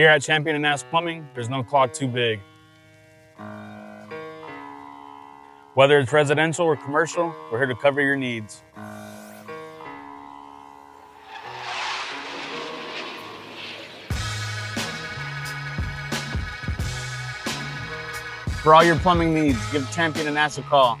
Here at Champion Nash Plumbing, there's no clog too big. Whether it's residential or commercial, we're here to cover your needs. For all your plumbing needs, give Champion Nash a call.